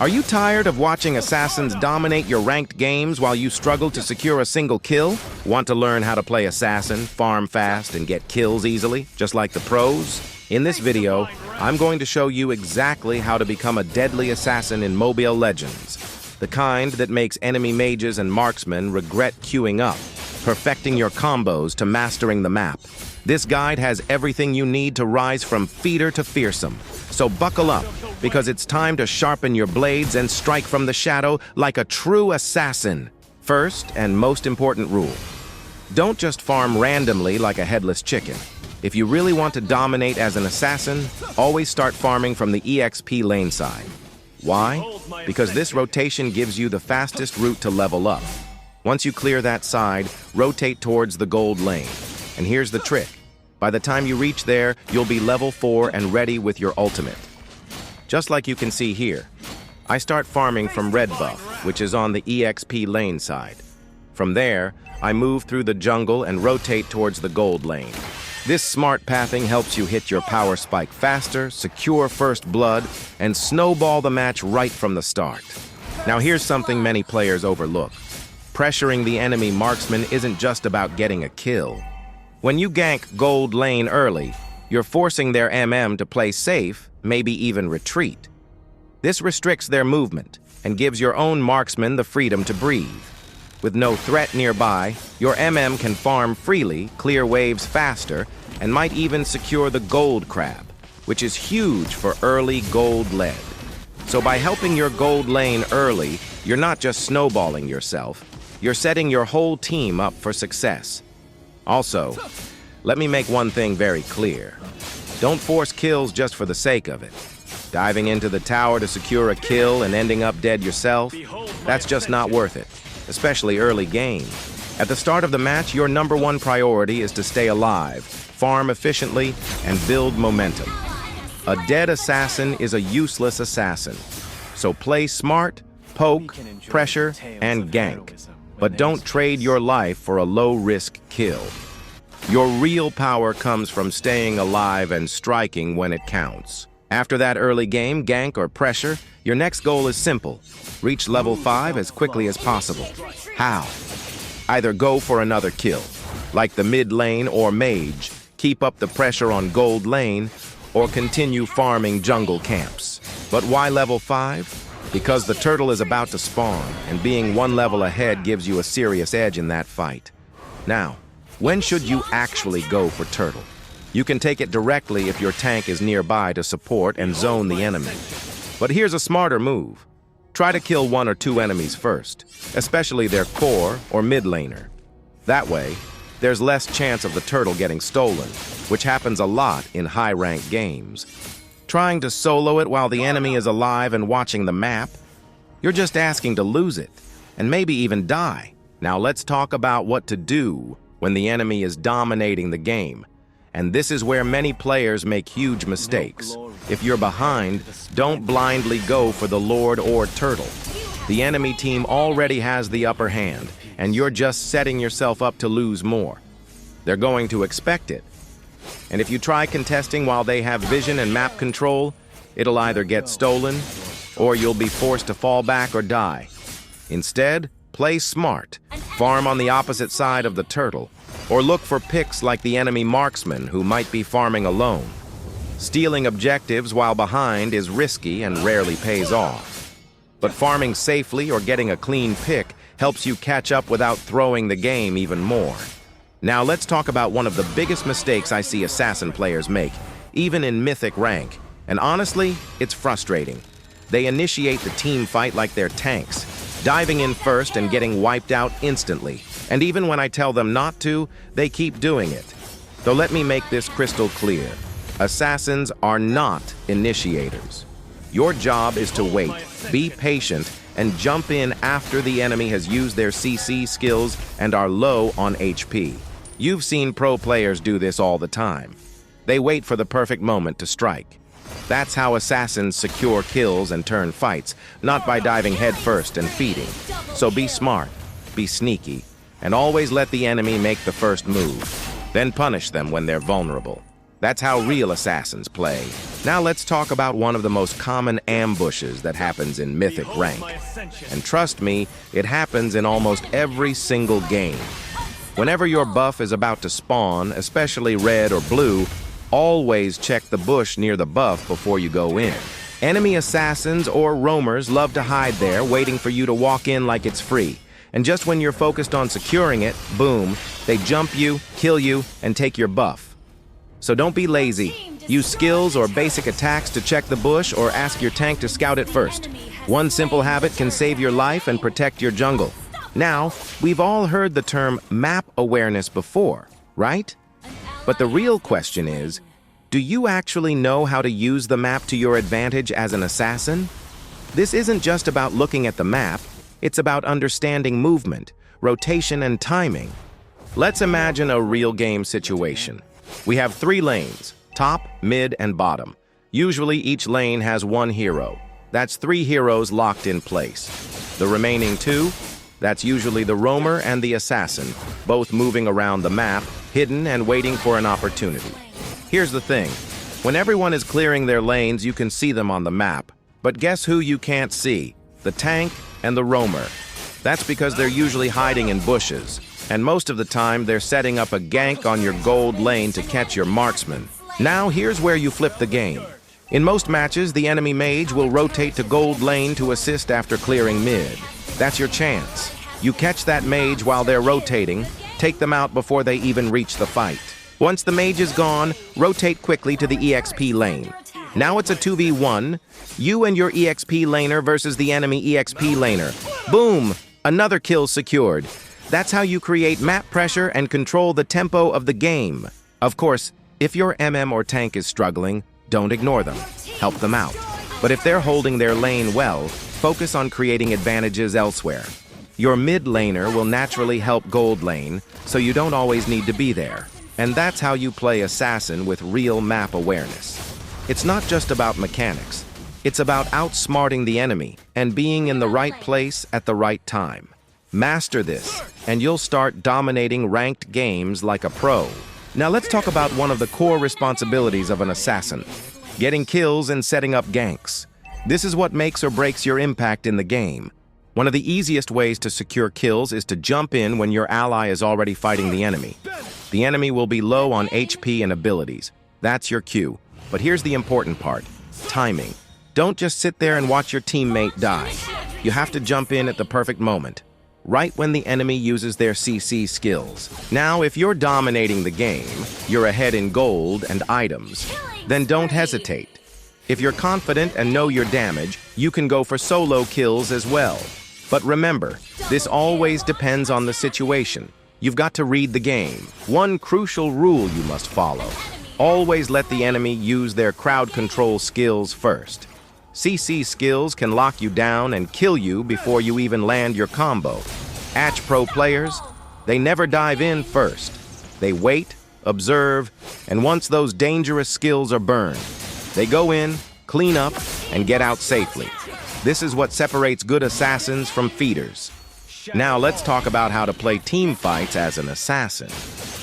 Are you tired of watching assassins dominate your ranked games while you struggle to secure a single kill? Want to learn how to play assassin, farm fast, and get kills easily, just like the pros? In this video, I'm going to show you exactly how to become a deadly assassin in Mobile Legends, the kind that makes enemy mages and marksmen regret queuing up, perfecting your combos to mastering the map. This guide has everything you need to rise from feeder to fearsome. So buckle up, because it's time to sharpen your blades and strike from the shadow like a true assassin. First and most important rule: don't just farm randomly like a headless chicken. If you really want to dominate as an assassin, always start farming from the EXP lane side. Why? Because this rotation gives you the fastest route to level up. Once you clear that side, rotate towards the gold lane. And here's the trick. By the time you reach there, you'll be level 4 and ready with your ultimate. Just like you can see here, I start farming from red buff, which is on the EXP lane side. From there, I move through the jungle and rotate towards the gold lane. This smart pathing helps you hit your power spike faster, secure first blood, and snowball the match right from the start. Now here's something many players overlook. Pressuring the enemy marksman isn't just about getting a kill. When you gank gold lane early, you're forcing their MM to play safe, maybe even retreat. This restricts their movement and gives your own marksman the freedom to breathe. With no threat nearby, your MM can farm freely, clear waves faster, and might even secure the gold crab, which is huge for early gold lead. So by helping your gold lane early, you're not just snowballing yourself, you're setting your whole team up for success. Also, let me make one thing very clear. Don't force kills just for the sake of it. Diving into the tower to secure a kill and ending up dead yourself, that's just not worth it, especially early game. At the start of the match, your #1 priority is to stay alive, farm efficiently, and build momentum. A dead assassin is a useless assassin. So play smart, poke, pressure, and gank. But don't trade your life for a low-risk kill. Your real power comes from staying alive and striking when it counts. After that early game, gank, or pressure, your next goal is simple: reach level 5 as quickly as possible. How? Either go for another kill, like the mid lane or mage, keep up the pressure on gold lane, or continue farming jungle camps. But why level 5? Because the turtle is about to spawn, and being one level ahead gives you a serious edge in that fight. Now, when should you actually go for turtle? You can take it directly if your tank is nearby to support and zone the enemy. But here's a smarter move. Try to kill 1 or 2 enemies first, especially their core or mid laner. That way, there's less chance of the turtle getting stolen, which happens a lot in high-ranked games. Trying to solo it while the enemy is alive and watching the map, you're just asking to lose it, and maybe even die. Now let's talk about what to do when the enemy is dominating the game. And this is where many players make huge mistakes. If you're behind, don't blindly go for the Lord or Turtle. The enemy team already has the upper hand, and you're just setting yourself up to lose more. They're going to expect it. And if you try contesting while they have vision and map control, it'll either get stolen, or you'll be forced to fall back or die. Instead, play smart, farm on the opposite side of the turtle, or look for picks like the enemy marksman who might be farming alone. Stealing objectives while behind is risky and rarely pays off. But farming safely or getting a clean pick helps you catch up without throwing the game even more. Now let's talk about one of the biggest mistakes I see assassin players make, even in mythic rank. And honestly, it's frustrating. They initiate the team fight like they're tanks, diving in first and getting wiped out instantly. And even when I tell them not to, they keep doing it. So let me make this crystal clear. Assassins are not initiators. Your job is to wait, be patient, and jump in after the enemy has used their CC skills and are low on HP. You've seen pro players do this all the time. They wait for the perfect moment to strike. That's how assassins secure kills and turn fights, not by diving headfirst and feeding. So be smart, be sneaky, and always let the enemy make the first move. Then punish them when they're vulnerable. That's how real assassins play. Now let's talk about one of the most common ambushes that happens in Mythic rank. And trust me, it happens in almost every single game. Whenever your buff is about to spawn, especially red or blue, always check the bush near the buff before you go in. Enemy assassins or roamers love to hide there, waiting for you to walk in like it's free. And just when you're focused on securing it, boom, they jump you, kill you, and take your buff. So don't be lazy. Use skills or basic attacks to check the bush or ask your tank to scout it first. One simple habit can save your life and protect your jungle. Now, we've all heard the term map awareness before, right? But the real question is, do you actually know how to use the map to your advantage as an assassin? This isn't just about looking at the map, it's about understanding movement, rotation, and timing. Let's imagine a real game situation. We have 3 lanes, top, mid, and bottom. Usually each lane has 1 hero. That's 3 heroes locked in place. The remaining 2, that's usually the roamer and the assassin, both moving around the map, hidden and waiting for an opportunity. Here's the thing. When everyone is clearing their lanes, you can see them on the map. But guess who you can't see? The tank and the roamer. That's because they're usually hiding in bushes. And most of the time, they're setting up a gank on your gold lane to catch your marksman. Now, here's where you flip the game. In most matches, the enemy mage will rotate to gold lane to assist after clearing mid. That's your chance. You catch that mage while they're rotating, take them out before they even reach the fight. Once the mage is gone, rotate quickly to the EXP lane. Now it's a 2v1, you and your EXP laner versus the enemy EXP laner. Boom! Another kill secured. That's how you create map pressure and control the tempo of the game. Of course, if your MM or tank is struggling, don't ignore them. Help them out. But if they're holding their lane well, focus on creating advantages elsewhere. Your mid laner will naturally help gold lane, so you don't always need to be there. And that's how you play assassin with real map awareness. It's not just about mechanics. It's about outsmarting the enemy and being in the right place at the right time. Master this, and you'll start dominating ranked games like a pro. Now let's talk about one of the core responsibilities of an assassin: getting kills and setting up ganks. This is what makes or breaks your impact in the game. One of the easiest ways to secure kills is to jump in when your ally is already fighting the enemy. The enemy will be low on HP and abilities. That's your cue. But here's the important part: timing. Don't just sit there and watch your teammate die. You have to jump in at the perfect moment, right when the enemy uses their CC skills. Now, if you're dominating the game, you're ahead in gold and items, then don't hesitate. If you're confident and know your damage, you can go for solo kills as well. But remember, this always depends on the situation. You've got to read the game. One crucial rule you must follow: always let the enemy use their crowd control skills first. CC skills can lock you down and kill you before you even land your combo. Atch Pro players, they never dive in first. They wait, observe, and once those dangerous skills are burned, they go in, clean up, and get out safely. This is what separates good assassins from feeders. Now let's talk about how to play team fights as an assassin.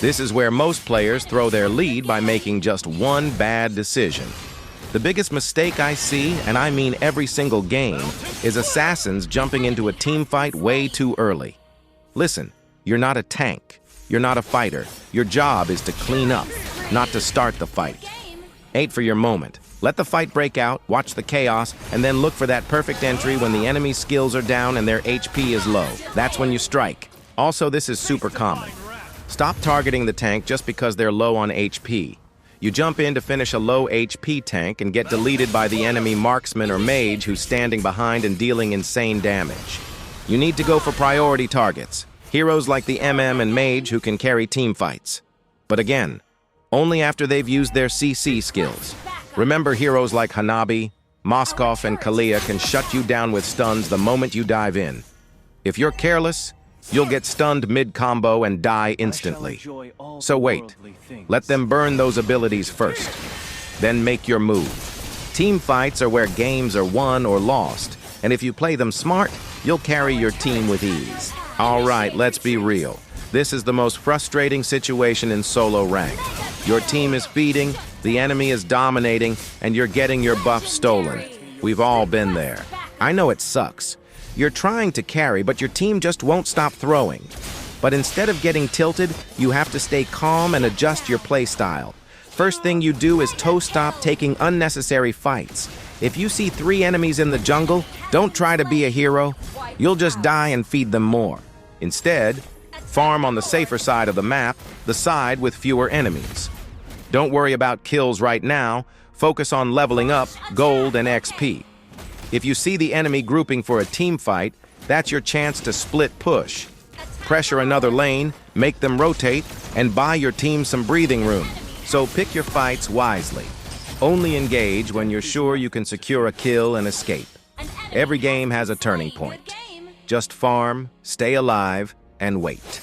This is where most players throw their lead by making just one bad decision. The biggest mistake I see, and I mean every single game, is assassins jumping into a team fight way too early. Listen, you're not a tank. You're not a fighter. Your job is to clean up, not to start the fight. Wait for your moment. Let the fight break out, watch the chaos, and then look for that perfect entry when the enemy's skills are down and their HP is low. That's when you strike. Also, this is super common. Stop targeting the tank just because they're low on HP. You jump in to finish a low HP tank and get deleted by the enemy marksman or mage who's standing behind and dealing insane damage. You need to go for priority targets, heroes like the MM and mage who can carry team fights. But again, only after they've used their CC skills. Remember, heroes like Hanabi, Moskov, and Kalia can shut you down with stuns the moment you dive in. If you're careless, you'll get stunned mid-combo and die instantly. So wait, let them burn those abilities first. Then make your move. Team fights are where games are won or lost, and if you play them smart, you'll carry your team with ease. All right, let's be real. This is the most frustrating situation in solo rank. Your team is feeding, the enemy is dominating, and you're getting your buff stolen. We've all been there. I know it sucks. You're trying to carry, but your team just won't stop throwing. But instead of getting tilted, you have to stay calm and adjust your play style. First thing you do is stop taking unnecessary fights. If you see 3 enemies in the jungle, don't try to be a hero. You'll just die and feed them more. Instead, farm on the safer side of the map, the side with fewer enemies. Don't worry about kills right now. Focus on leveling up gold and XP. If you see the enemy grouping for a team fight, that's your chance to split push. Pressure another lane, make them rotate, and buy your team some breathing room. So pick your fights wisely. Only engage when you're sure you can secure a kill and escape. Every game has a turning point. Just farm, stay alive, and wait.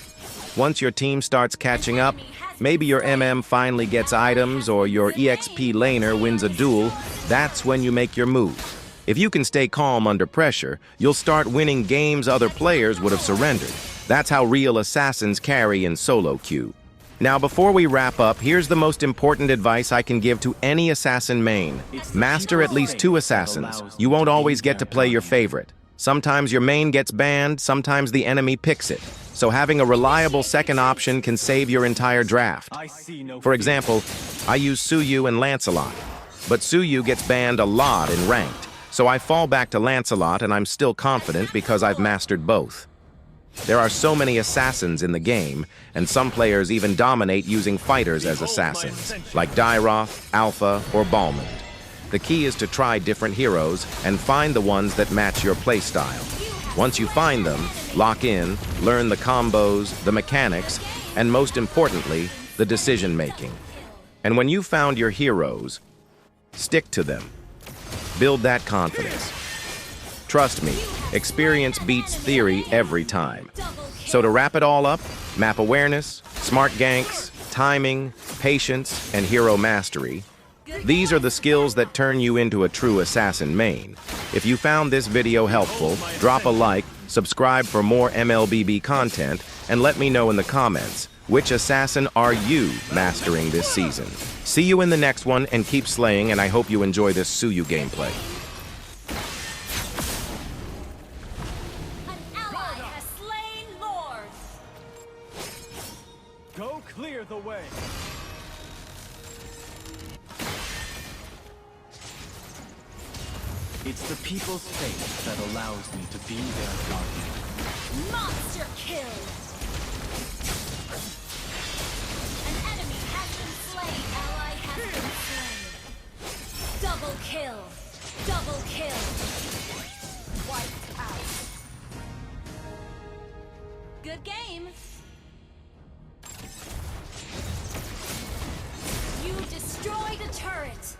Once your team starts catching up, maybe your MM finally gets items or your EXP laner wins a duel, that's when you make your move. If you can stay calm under pressure, you'll start winning games other players would have surrendered. That's how real assassins carry in solo queue. Now, before we wrap up, here's the most important advice I can give to any assassin main. Master at least 2 assassins. You won't always get to play your favorite. Sometimes your main gets banned, sometimes the enemy picks it. So having a reliable second option can save your entire draft. For example, I use Suyu and Lancelot. But Suyu gets banned a lot in ranked. So I fall back to Lancelot and I'm still confident because I've mastered both. There are so many assassins in the game, and some players even dominate using fighters as assassins, like Dairoth, Alpha, or Balmond. The key is to try different heroes and find the ones that match your playstyle. Once you find them, lock in, learn the combos, the mechanics, and most importantly, the decision-making. And when you've found your heroes, stick to them. Build that confidence. Trust me, experience beats theory every time. So to wrap it all up, map awareness, smart ganks, timing, patience, and hero mastery. These are the skills that turn you into a true assassin main. If you found this video helpful, drop a like, subscribe for more MLBB content, and let me know in the comments, which assassin are you mastering this season? See you in the next one, and keep slaying, and I hope you enjoy this Suyu gameplay. Go clear the way. It's the people's faith that allows me to be their guardian. Monster kill! An enemy has been slain. Ally has been slain. Double kill! Double kill! Wiped out. Good game. You destroyed a turret.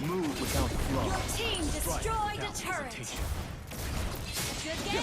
Move without flaw. Your team destroyed a turret. Hesitation. Good game.